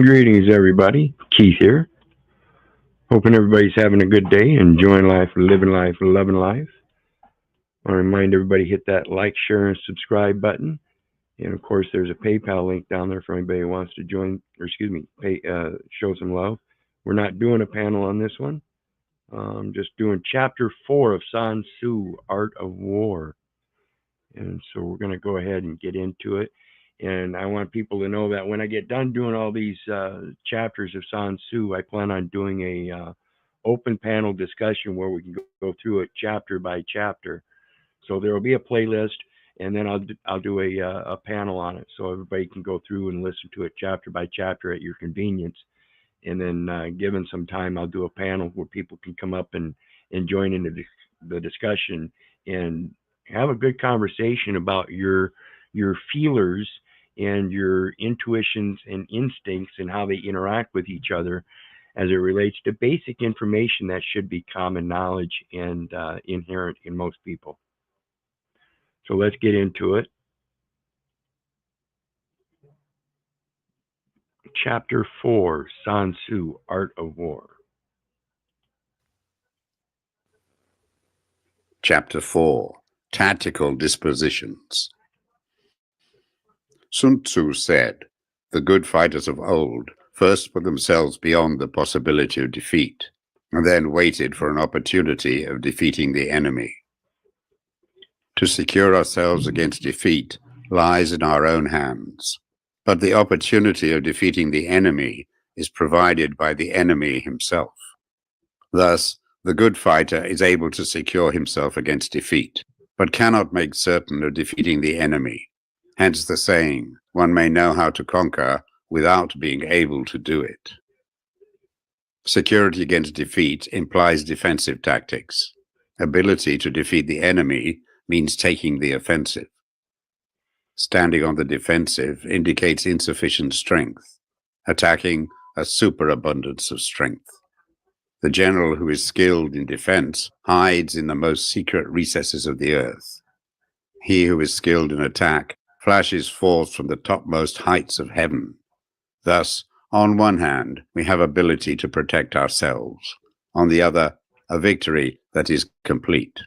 Greetings, everybody. Keith here. Hoping everybody's having a good day, enjoying life, living life, loving life. I want to remind everybody hit that like, share, and subscribe button. And of course, there's a PayPal link down there for anybody who wants to join, or excuse me, show some love. We're not doing a panel on this one. Just doing chapter 4 of Sun Tzu, Art of War. And so we're going to go ahead and get into it. And I want people to know that when I get done doing all these chapters of Sun Tzu, I plan on doing a open panel discussion where we can go through it chapter by chapter. So there will be a playlist, and then I'll do a panel on it, so everybody can go through and listen to it chapter by chapter at your convenience. And then given some time, I'll do a panel where people can come up and join in the discussion and have a good conversation about your feelers and your intuitions and instincts and how they interact with each other as it relates to basic information that should be common knowledge and inherent in most people. So let's get into it. Chapter 4, Sun Tzu, Art of War. Chapter 4, Tactical Dispositions. Sun Tzu said, "The good fighters of old first put themselves beyond the possibility of defeat, and then waited for an opportunity of defeating the enemy. To secure ourselves against defeat lies in our own hands, but the opportunity of defeating the enemy is provided by the enemy himself. Thus, the good fighter is able to secure himself against defeat, but cannot make certain of defeating the enemy. Hence the saying, one may know how to conquer without being able to do it." Security against defeat implies defensive tactics. Ability to defeat the enemy means taking the offensive. Standing on the defensive indicates insufficient strength, attacking a superabundance of strength. The general who is skilled in defense hides in the most secret recesses of the earth. He who is skilled in attack flashes forth from the topmost heights of heaven. Thus, on one hand, we have ability to protect ourselves. On the other, a victory that is complete.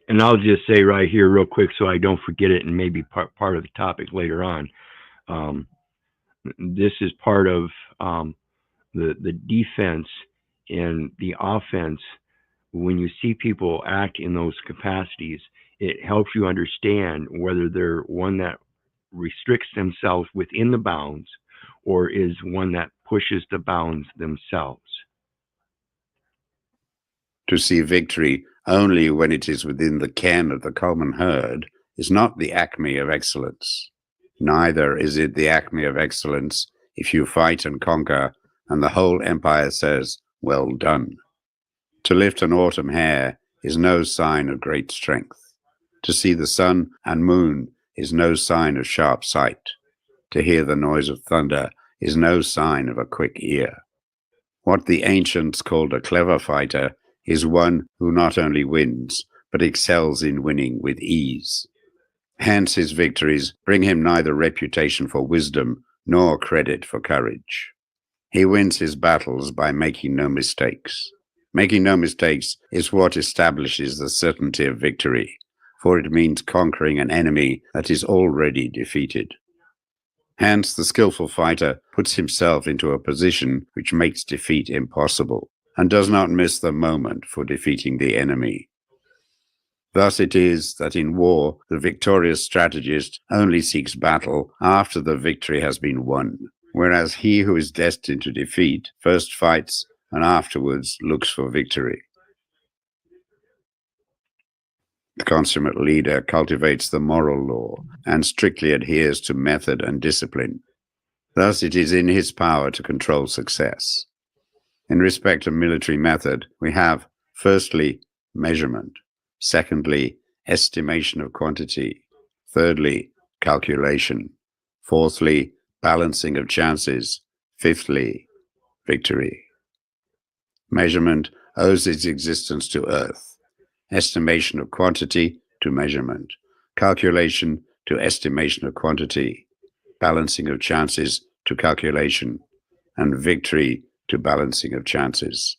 And I'll just say right here real quick so I don't forget it and maybe part of the topic later on. This is part of the defense and the offense. When you see people act in those capacities, it helps you understand whether they're one that restricts themselves within the bounds or is one that pushes the bounds themselves. To see victory only when it is within the ken of the common herd is not the acme of excellence. Neither is it the acme of excellence if you fight and conquer and the whole empire says, "Well done." To lift an autumn hair is no sign of great strength. To see the sun and moon is no sign of sharp sight. To hear the noise of thunder is no sign of a quick ear. What the ancients called a clever fighter is one who not only wins, but excels in winning with ease. Hence his victories bring him neither reputation for wisdom nor credit for courage. He wins his battles by making no mistakes. Making no mistakes is what establishes the certainty of victory, for it means conquering an enemy that is already defeated. Hence, the skillful fighter puts himself into a position which makes defeat impossible, and does not miss the moment for defeating the enemy. Thus it is that in war, the victorious strategist only seeks battle after the victory has been won, whereas he who is destined to defeat first fights and afterwards looks for victory. The consummate leader cultivates the moral law and strictly adheres to method and discipline. Thus it is in his power to control success. In respect of military method, we have, firstly, measurement, secondly, estimation of quantity, thirdly, calculation, fourthly, balancing of chances, fifthly, victory. Measurement owes its existence to earth, estimation of quantity to measurement, calculation to estimation of quantity, balancing of chances to calculation, and victory to balancing of chances.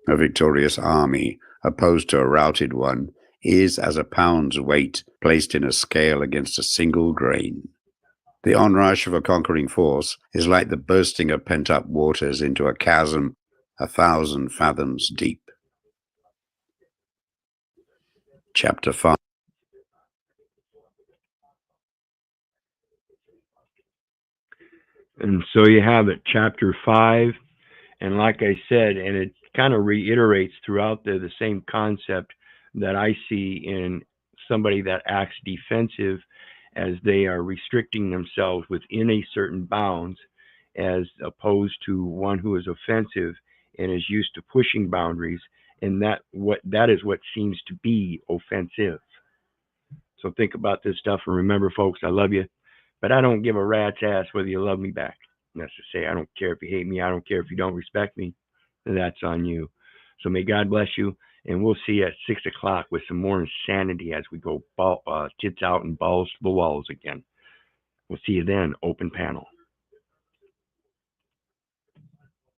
A victorious army, opposed to a routed one, is as a pound's weight placed in a scale against a single grain. The onrush of a conquering force is like the bursting of pent-up waters into a chasm 1,000 fathoms deep. Chapter 5. And so you have it, Chapter 5. And like I said, and it kind of reiterates throughout the same concept that I see in somebody that acts defensive, as they are restricting themselves within a certain bounds, as opposed to one who is offensive and is used to pushing boundaries, and that is what seems to be offensive. So think about this stuff, and remember, folks, I love you, but I don't give a rat's ass whether you love me back. That's to say, I don't care if you hate me. I don't care if you don't respect me. That's on you. So may God bless you, and we'll see you at 6 o'clock with some more insanity as we go tits out and balls to the walls again. We'll see you then. Open panel.